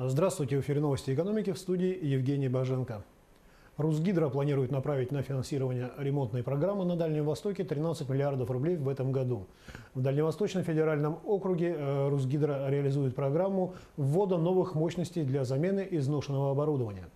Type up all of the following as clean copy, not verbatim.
Здравствуйте, в эфире новости экономики, в студии Евгений Боженко. Русгидро планирует направить на финансирование ремонтной программы на Дальнем Востоке 13 миллиардов рублей в этом году. В Дальневосточном федеральном округе Русгидро реализует программу ввода новых мощностей для замены изношенного оборудования.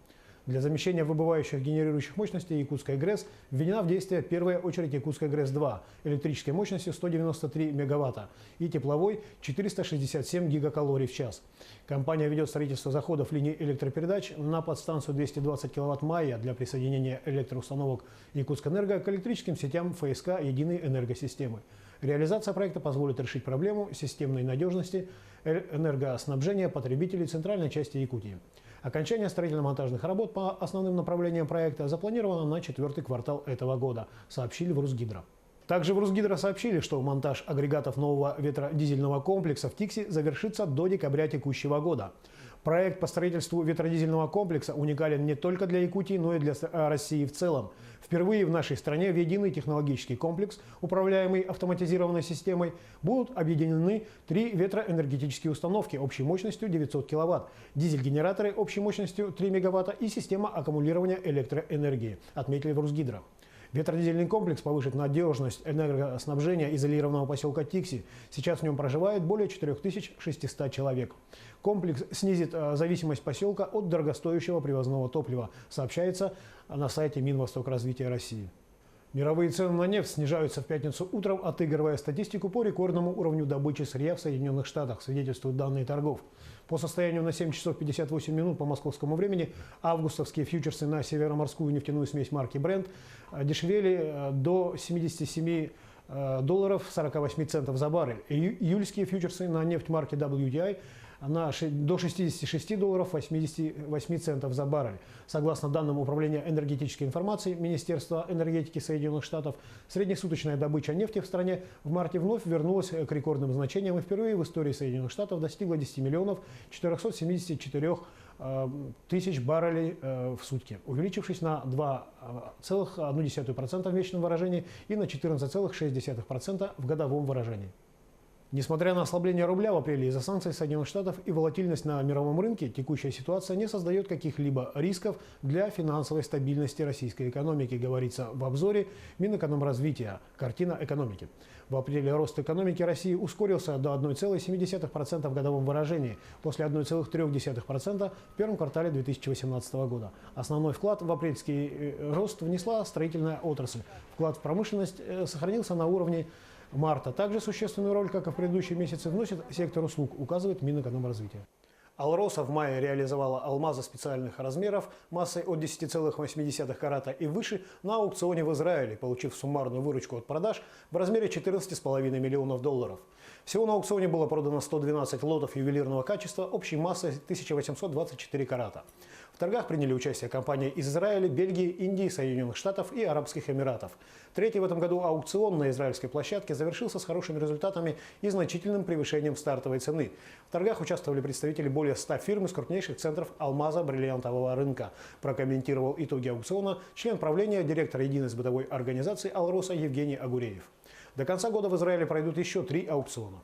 Для замещения выбывающих генерирующих мощностей Якутской ГРЭС введена в действие первая очередь Якутской ГРЭС-2 электрической мощностью 193 мегаватта и тепловой 467 гигакалорий в час. Компания ведет строительство заходов линий электропередач на подстанцию 220 кВт Майя для присоединения электроустановок Якутскэнерго к электрическим сетям ФСК единой энергосистемы. Реализация проекта позволит решить проблему системной надежности энергоснабжения потребителей центральной части Якутии. Окончание строительно-монтажных работ по основным направлениям проекта запланировано на 4-й квартал этого года, сообщили в Русгидро. Также в Русгидро сообщили, что монтаж агрегатов нового ветродизельного комплекса в Тикси завершится до декабря текущего года. Проект по строительству ветродизельного комплекса уникален не только для Якутии, но и для России в целом. Впервые в нашей стране в единый технологический комплекс, управляемый автоматизированной системой, будут объединены 3 ветроэнергетические установки общей мощностью 900 кВт, дизель-генераторы общей мощностью 3 МВт и система аккумулирования электроэнергии, отметили в Русгидро. Ветродизельный комплекс повысит надежность энергоснабжения изолированного поселка Тикси. Сейчас в нем проживает более 4600 человек. Комплекс снизит зависимость поселка от дорогостоящего привозного топлива, сообщается на сайте Минвостокразвития России. Мировые цены на нефть снижаются в пятницу утром, отыгрывая статистику по рекордному уровню добычи сырья в Соединенных Штатах, свидетельствуют данные торгов. По состоянию на 7 часов 58 минут по московскому времени августовские фьючерсы на североморскую нефтяную смесь марки Brent дешевели до 77 долларов 48 центов за баррель. Июльские фьючерсы на нефть марки WTI до 66 долларов 88 центов за баррель. Согласно данным Управления энергетической информации Министерства энергетики Соединенных Штатов, среднесуточная добыча нефти в стране в марте вновь вернулась к рекордным значениям и впервые в истории Соединенных Штатов достигла 10 миллионов 474 тысяч баррелей в сутки, увеличившись на 2,1% в месячном выражении и на 14,6% в годовом выражении. Несмотря на ослабление рубля в апреле из-за санкций Соединенных Штатов и волатильность на мировом рынке, текущая ситуация не создает каких-либо рисков для финансовой стабильности российской экономики, говорится в обзоре Минэкономразвития «Картина экономики». В апреле рост экономики России ускорился до 1,7% в годовом выражении, после 1,3% в первом квартале 2018 года. Основной вклад в апрельский рост внесла строительная отрасль. Вклад в промышленность сохранился на уровне марта. Также существенную роль, как и в предыдущие месяцы, вносит сектор услуг, указывает Минэкономразвития. Алроса в мае реализовала алмазы специальных размеров массой от 10,8 карата и выше на аукционе в Израиле, получив суммарную выручку от продаж в размере 14,5 миллионов долларов. Всего на аукционе было продано 112 лотов ювелирного качества общей массой 1824 карата. В торгах приняли участие компании из Израиля, Бельгии, Индии, Соединенных Штатов и Арабских Эмиратов. Третий в этом году аукцион на израильской площадке завершился с хорошими результатами и значительным превышением стартовой цены. В торгах участвовали представители более 100 фирм из крупнейших центров алмаза-бриллиантового рынка. Прокомментировал итоги аукциона член правления, директор единой сбытовой организации «Алроса» Евгений Агуреев. До конца года в Израиле пройдут еще 3 аукциона.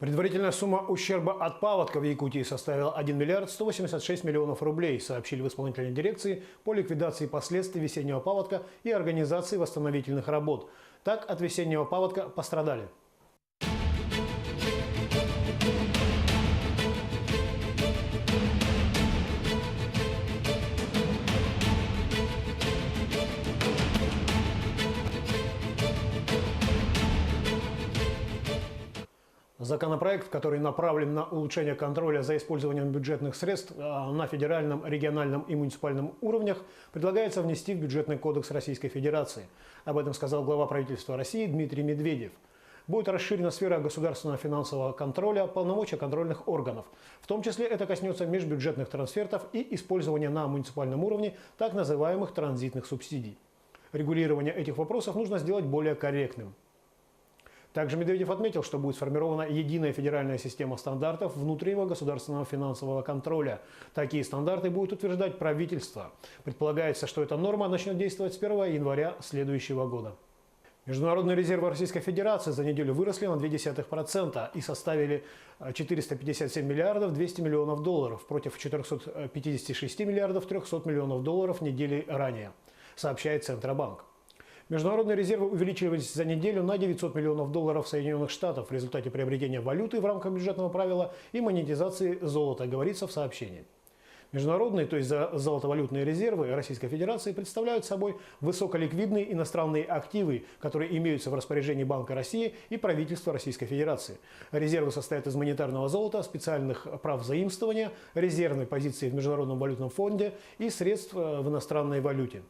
Предварительная сумма ущерба от паводка в Якутии составила 1 миллиард 186 миллионов рублей, сообщили в исполнительной дирекции по ликвидации последствий весеннего паводка и организации восстановительных работ. Так, от весеннего паводка пострадали: законопроект, который направлен на улучшение контроля за использованием бюджетных средств на федеральном, региональном и муниципальном уровнях, предлагается внести в Бюджетный кодекс Российской Федерации. Об этом сказал глава правительства России Дмитрий Медведев. Будет расширена сфера государственного финансового контроля, полномочия контрольных органов. В том числе это коснется межбюджетных трансфертов и использования на муниципальном уровне так называемых транзитных субсидий. Регулирование этих вопросов нужно сделать более корректным. Также Медведев отметил, что будет сформирована единая федеральная система стандартов внутреннего государственного финансового контроля. Такие стандарты будет утверждать правительство. Предполагается, что эта норма начнет действовать с 1 января следующего года. Международные резервы Российской Федерации за неделю выросли на 0,2% и составили 457 миллиардов 200 миллионов долларов против 456 миллиардов 300 миллионов долларов недели ранее, сообщает Центробанк. Международные резервы увеличивались за неделю на 900 миллионов долларов Соединенных Штатов в результате приобретения валюты в рамках бюджетного правила и монетизации золота, говорится в сообщении. Международные, то есть золотовалютные резервы Российской Федерации представляют собой высоколиквидные иностранные активы, которые имеются в распоряжении Банка России и правительства Российской Федерации. Резервы состоят из монетарного золота, специальных прав заимствования, резервной позиции в Международном валютном фонде и средств в иностранной валюте.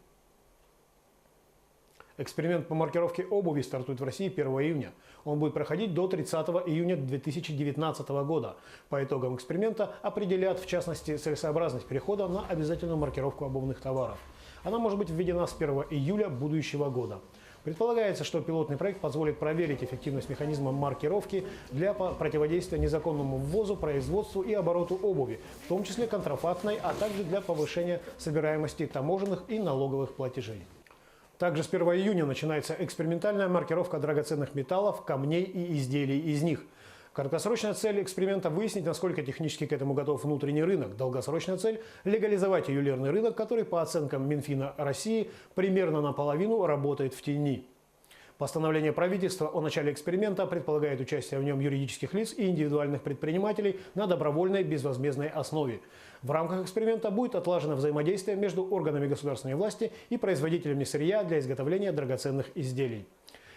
Эксперимент по маркировке обуви стартует в России 1 июня. Он будет проходить до 30 июня 2019 года. По итогам эксперимента определят, в частности, целесообразность перехода на обязательную маркировку обувных товаров. Она может быть введена с 1 июля будущего года. Предполагается, что пилотный проект позволит проверить эффективность механизма маркировки для противодействия незаконному ввозу, производству и обороту обуви, в том числе контрафактной, а также для повышения собираемости таможенных и налоговых платежей. Также с 1 июня начинается экспериментальная маркировка драгоценных металлов, камней и изделий из них. Краткосрочная цель эксперимента – выяснить, насколько технически к этому готов внутренний рынок. Долгосрочная цель – легализовать ювелирный рынок, который, по оценкам Минфина России, примерно наполовину работает в тени. Постановление правительства о начале эксперимента предполагает участие в нем юридических лиц и индивидуальных предпринимателей на добровольной безвозмездной основе. В рамках эксперимента будет отлажено взаимодействие между органами государственной власти и производителями сырья для изготовления драгоценных изделий.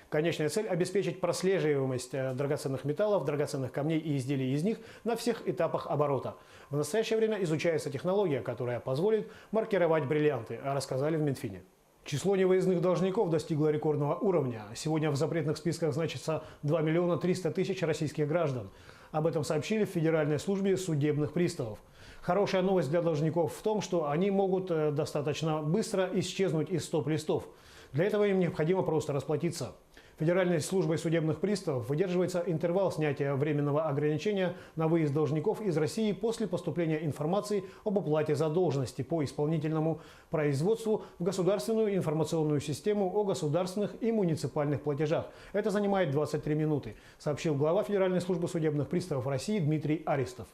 Конечная цель – обеспечить прослеживаемость драгоценных металлов, драгоценных камней и изделий из них на всех этапах оборота. В настоящее время изучается технология, которая позволит маркировать бриллианты, рассказали в Минфине. Число невыездных должников достигло рекордного уровня. Сегодня в запретных списках значится 2 миллиона 300 тысяч российских граждан. Об этом сообщили в Федеральной службе судебных приставов. Хорошая новость для должников в том, что они могут достаточно быстро исчезнуть из стоп-листов. Для этого им необходимо просто расплатиться. Федеральной службой судебных приставов выдерживается интервал снятия временного ограничения на выезд должников из России после поступления информации об уплате задолженности по исполнительному производству в государственную информационную систему о государственных и муниципальных платежах. Это занимает 23 минуты, сообщил глава Федеральной службы судебных приставов России Дмитрий Аристов.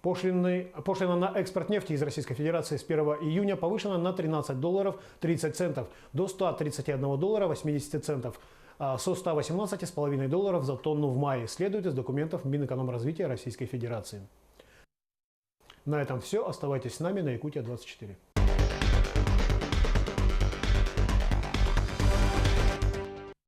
Пошлина на экспорт нефти из Российской Федерации с 1 июня повышена на 13 долларов 30 центов до 131 доллара 80 центов, со 118,5 долларов за тонну в мае, следует из документов Минэкономразвития Российской Федерации. На этом все. Оставайтесь с нами на Якутия 24.